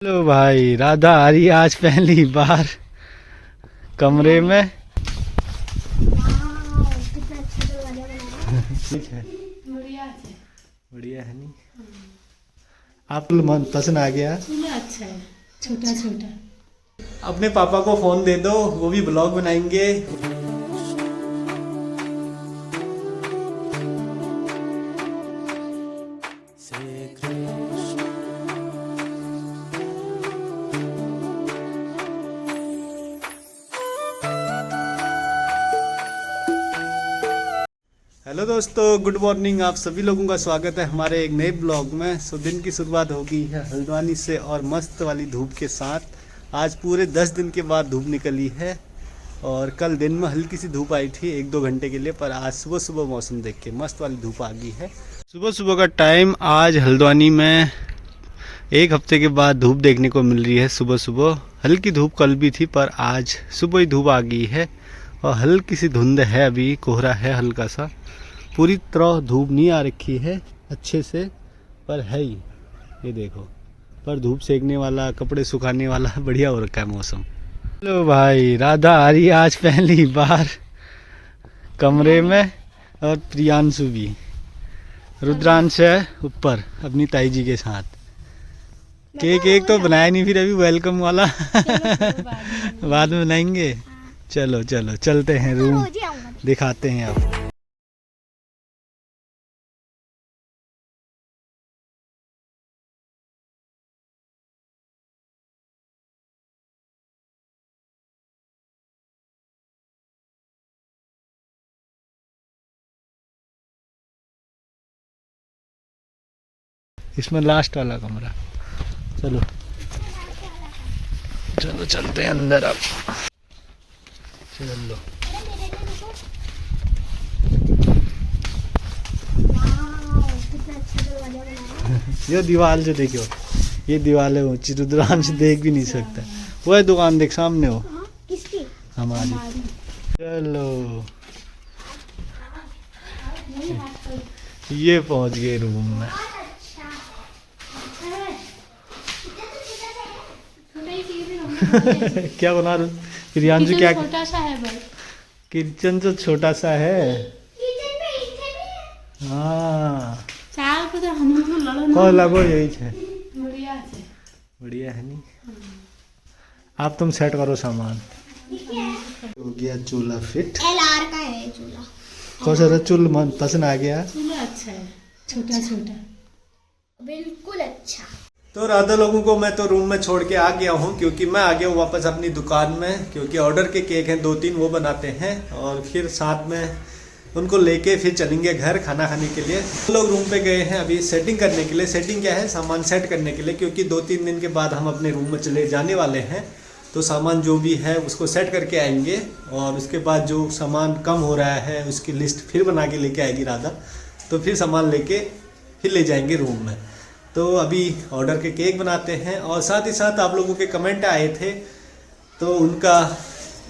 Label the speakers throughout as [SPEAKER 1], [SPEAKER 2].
[SPEAKER 1] Hello भाई, राधा आ रही है आज पहली बार कमरे में।
[SPEAKER 2] कितना अच्छा दरवाजा बनाया।
[SPEAKER 1] ठीक है,
[SPEAKER 2] बढ़िया है।
[SPEAKER 1] बढ़िया है नहीं? आपको मन पसंद आ गया?
[SPEAKER 2] चूल्हा अच्छा है, छोटा छोटा।
[SPEAKER 1] अपने पापा को फोन दे दो, वो भी ब्लॉग बनाएंगे। हेलो दोस्तों, गुड मॉर्निंग। आप सभी लोगों का स्वागत है हमारे एक नए ब्लॉग में। दिन की शुरुआत होगी है हल्द्वानी से और मस्त वाली धूप के साथ। आज पूरे 10 दिन के बाद धूप निकली है और कल दिन में हल्की सी धूप आई थी 1-2 घंटे के लिए, पर आज सुबह सुबह मौसम देख के मस्त वाली धूप आ गई है। सुबह सुबह का टाइम आज हल्द्वानी में 1 हफ्ते के बाद धूप देखने को मिल रही है। सुबह सुबह हल्की धूप कल भी थी, पर आज सुबह ही धूप आ गई है और हल्की सी धुंध है, अभी कोहरा है हल्का सा। पूरी तरह धूप नहीं आ रखी है अच्छे से, पर है ही, ये देखो। पर धूप सेकने वाला, कपड़े सुखाने वाला बढ़िया हो रखा है मौसम। हेलो भाई, राधा आ रही है आज पहली बार कमरे में और प्रियांशु भी। रुद्रांश है ऊपर अपनी ताई जी के साथ। केक एक तो बनाया नहीं, फिर अभी वेलकम वाला बाद में बनाएंगे। चलो चलो चलते हैं रूम, दिखाते हैं आप। इसमें लास्ट वाला कमरा। चलो चलो चलते हैं अंदर अब। चलो
[SPEAKER 2] कितना अच्छा दरवाजा बनाया।
[SPEAKER 1] ये दीवार जो देखो, ये दीवार है ऊंची, रुद्रांश देख भी नहीं सकता। वो है दुकान, देख सामने हो
[SPEAKER 2] किसकी?
[SPEAKER 1] हमारी। चलो ये पहुंच गए रूम में। क्या बना रहे हो प्रियांशु? क्या
[SPEAKER 2] छोटा सा है बस।
[SPEAKER 1] किचन तो छोटा सा है। हाँ,
[SPEAKER 2] चार को तो हम तो लड़ो
[SPEAKER 1] और लगो यही है।
[SPEAKER 2] बढ़िया है।
[SPEAKER 1] बढ़िया है नहीं? आप तुम सेट करो सामान। हो गया चूल्हा फिट।
[SPEAKER 2] LR का है चूल्हा।
[SPEAKER 1] कौन सा चूल्हा मन पसंद आ गया?
[SPEAKER 2] चूल्हा अच्छा है, छोटा छोटा। बिल्कुल अच्छा।
[SPEAKER 1] तो राधा लोगों को मैं तो रूम में छोड़ के आ गया हूँ, क्योंकि मैं आ गया हूँ वापस अपनी दुकान में, क्योंकि ऑर्डर के केक हैं 2-3 वो बनाते हैं और फिर साथ में उनको लेके फिर चलेंगे घर खाना खाने के लिए। हम लोग रूम पे गए हैं अभी सेटिंग करने के लिए। सेटिंग क्या है? सामान सेट करने के लिए, क्योंकि 2-3 दिन के बाद हम अपने रूम में चले जाने वाले हैं। तो सामान जो भी है उसको सेट करके आएंगे और उसके बाद जो सामान कम हो रहा है उसकी लिस्ट फिर बना के लेके आएगी राधा। तो फिर सामान लेके फिर ले जाएंगे रूम में। तो अभी ऑर्डर के केक बनाते हैं और साथ ही साथ आप लोगों के कमेंट आए थे तो उनका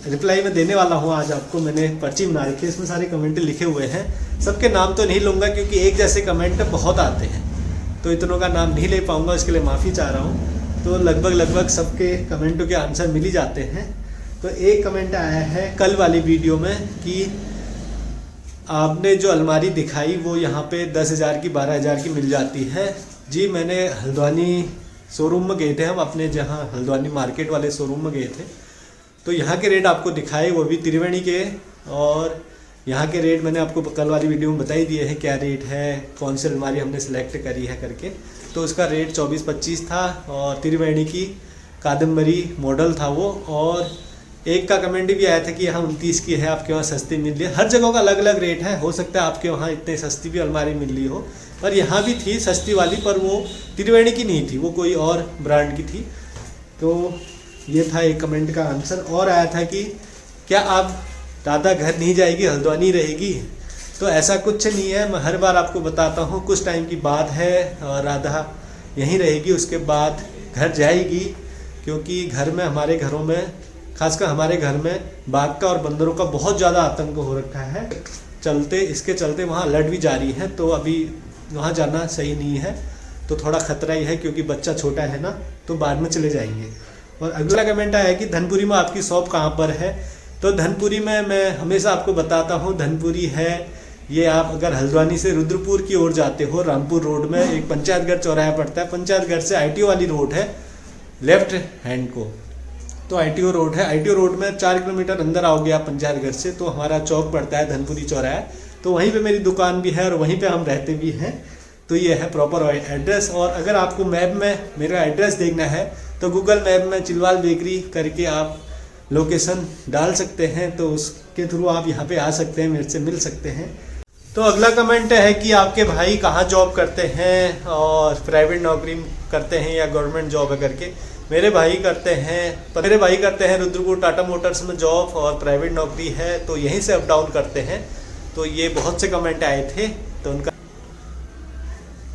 [SPEAKER 1] रिप्लाई मैं देने वाला हूँ आज आपको। मैंने पर्ची बना रखी है, इसमें सारे कमेंट लिखे हुए हैं। सबके नाम तो नहीं लूँगा क्योंकि एक जैसे कमेंट बहुत आते हैं, तो इतनों का नाम नहीं ले पाऊँगा, इसके लिए माफ़ी चाह रहा हूँ। तो लगभग सबके कमेंटों के आंसर मिल ही जाते हैं। तो एक कमेंट आया है कल वाली वीडियो में कि आपने जो अलमारी दिखाई वो यहाँ पे 10,000 की 12,000 की मिल जाती है। जी, मैंने हल्द्वानी शोरूम में गए थे हम, अपने जहाँ हल्द्वानी मार्केट वाले शोरूम में गए थे, तो यहाँ के रेट आपको दिखाए, वो भी त्रिवेणी के। और यहाँ के रेट मैंने आपको कल वाली वीडियो में बता ही दिए हैं क्या रेट है, कौन सी अलमारी हमने सेलेक्ट करी है करके। तो उसका रेट 24-25 था और त्रिवेणी की कादम्बरी मॉडल था वो। और एक का कमेंट भी आया था कि यहाँ 29 की है, आपके वहाँ सस्ती मिल रही है। हर जगह का अलग अलग रेट है, हो सकता है आपके वहाँ इतने सस्ती भी अलमारी मिल रही हो, पर यहाँ भी थी सस्ती वाली, पर वो त्रिवेणी की नहीं थी, वो कोई और ब्रांड की थी। तो ये था एक कमेंट का आंसर। और आया था कि क्या आप राधा घर नहीं जाएगी, हल्द्वानी रहेगी? तो ऐसा कुछ नहीं है, मैं हर बार आपको बताता हूँ, कुछ टाइम की बात है और राधा यहीं रहेगी, उसके बाद घर जाएगी। क्योंकि घर में, हमारे घरों में, खासकर हमारे घर में बाघ का और बंदरों का बहुत ज़्यादा आतंक हो रखा है। इसके चलते वहाँ अलर्ट भी जारी है, तो अभी वहाँ जाना सही नहीं है। तो थोड़ा खतरा ही है क्योंकि बच्चा छोटा है ना, तो बाद में चले जाएंगे। और अगला कमेंट आया कि धनपुरी में आपकी शॉप कहाँ पर है। तो धनपुरी में मैं हमेशा आपको बताता हूँ, धनपुरी है ये आप अगर हल्द्वानी से रुद्रपुर की ओर जाते हो, रामपुर रोड में एक पंचायतघर चौराहा पड़ता है, पंचायतघर से ITO वाली रोड है लेफ्ट हैंड को, तो ITO रोड है। ITO रोड में 4 किलोमीटर अंदर आओगे आप पंचायतघर से, तो हमारा चौक पड़ता है धनपुरी चौराहा, तो वहीं पे मेरी दुकान भी है और वहीं पे हम रहते भी हैं। तो ये है प्रॉपर एड्रेस। और अगर आपको मैप में मेरा एड्रेस देखना है तो गूगल मैप में चिलवाल बेकरी करके आप लोकेशन डाल सकते हैं, तो उसके थ्रू आप यहाँ पे आ सकते हैं, मेरे से मिल सकते हैं। तो अगला कमेंट है कि आपके भाई कहाँ जॉब करते हैं और प्राइवेट नौकरी करते हैं या गवर्नमेंट जॉब है करके। मेरे भाई करते हैं रुद्रपुर टाटा मोटर्स में जॉब और प्राइवेट नौकरी है, तो यहीं से अप डाउन करते हैं। तो ये बहुत से कमेंट आए थे, तो उनका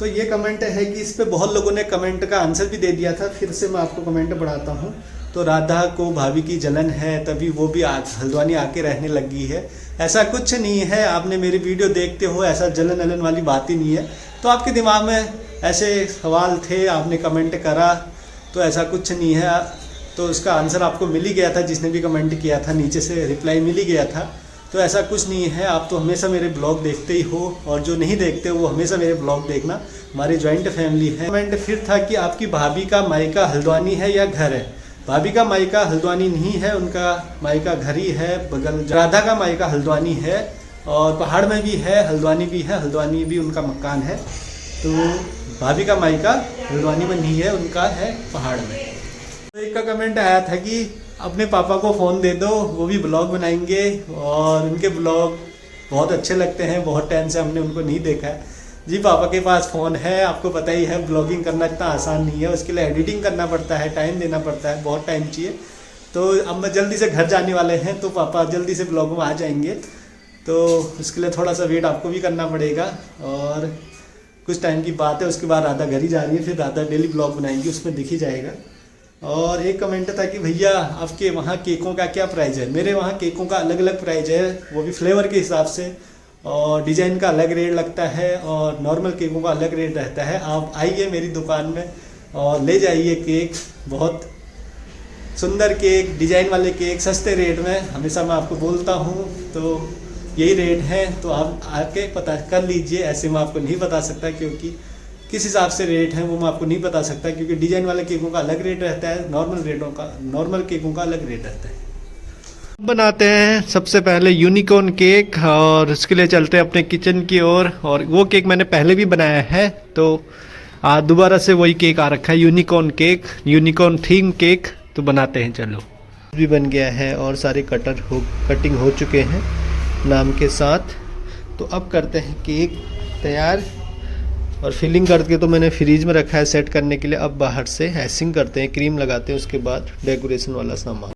[SPEAKER 1] तो ये कमेंट है कि इस पे बहुत लोगों ने कमेंट का आंसर भी दे दिया था, फिर से मैं आपको कमेंट पढ़ाता हूँ। तो राधा को भाभी की जलन है तभी वो भी हल्द्वानी आके रहने लगी है। ऐसा कुछ नहीं है, आपने मेरी वीडियो देखते हो, ऐसा जलन वाली बात ही नहीं है। तो आपके दिमाग में ऐसे सवाल थे, आपने कमेंट करा, तो ऐसा कुछ नहीं है। तो उसका आंसर आपको मिल ही गया था, जिसने भी कमेंट किया था नीचे से रिप्लाई मिल ही गया था। तो ऐसा कुछ नहीं है, आप तो हमेशा मेरे ब्लॉग देखते ही हो, और जो नहीं देखते वो हमेशा मेरे ब्लॉग देखना, हमारी जॉइंट फैमिली है। कमेंट फिर था कि आपकी भाभी का मायका हल्द्वानी है या घर है। भाभी का मायका हल्द्वानी नहीं है, उनका मायका घर ही है बगल। राधा का मायका हल्द्वानी है और पहाड़ में भी है, हल्द्वानी भी है, हल्द्वानी भी उनका मकान है। तो भाभी का मायका हल्द्वानी में नहीं है, उनका है पहाड़ में। तो एक का कमेंट आया था कि अपने पापा को फ़ोन दे दो, वो भी ब्लॉग बनाएंगे, और उनके ब्लॉग बहुत अच्छे लगते हैं, बहुत टाइम से हमने उनको नहीं देखा है। जी पापा के पास फ़ोन है, आपको पता ही है ब्लॉगिंग करना इतना आसान नहीं है, उसके लिए एडिटिंग करना पड़ता है, टाइम देना पड़ता है, बहुत टाइम चाहिए। तो अब मैं जल्दी से घर जाने वाले हैं, तो पापा जल्दी से ब्लॉग में आ जाएंगे, तो उसके लिए थोड़ा सा वेट आपको भी करना पड़ेगा। और कुछ टाइम की बात है, उसके बाद राधा घर ही जा रही है, फिर राधा डेली ब्लॉग बनाएंगी, उसमें दिख ही जाएगा। और एक कमेंट था कि भैया आपके वहाँ केकों का क्या प्राइस है। मेरे वहाँ केकों का अलग अलग प्राइस है, वो भी फ्लेवर के हिसाब से, और डिज़ाइन का अलग रेट लगता है, और नॉर्मल केकों का अलग रेट रहता है। आप आइए मेरी दुकान में और ले जाइए केक, बहुत सुंदर केक, डिज़ाइन वाले केक सस्ते रेट में, हमेशा मैं आपको बोलता हूँ। तो यही रेट है, तो आप आके पता कर लीजिए। ऐसे मैं आपको नहीं बता सकता, क्योंकि किस हिसाब से रेट है वो मैं आपको नहीं बता सकता, क्योंकि डिज़ाइन वाले केकों का अलग रेट रहता है, नॉर्मल केकों का अलग रेट रहता है। बनाते हैं सबसे पहले यूनिकॉर्न केक, और उसके लिए चलते हैं अपने किचन की ओर। और वो केक मैंने पहले भी बनाया है, तो आज दोबारा से वही केक आ रखा है, unicorn cake, unicorn theme cake. तो बनाते हैं, चलो। भी बन गया है और सारे कटिंग हो चुके हैं नाम के साथ। तो अब करते हैं केक तैयार, और फिलिंग करके तो मैंने फ्रीज में रखा है सेट करने के लिए। अब बाहर से आइसिंग करते हैं, क्रीम लगाते हैं, उसके बाद डेकोरेशन वाला सामान।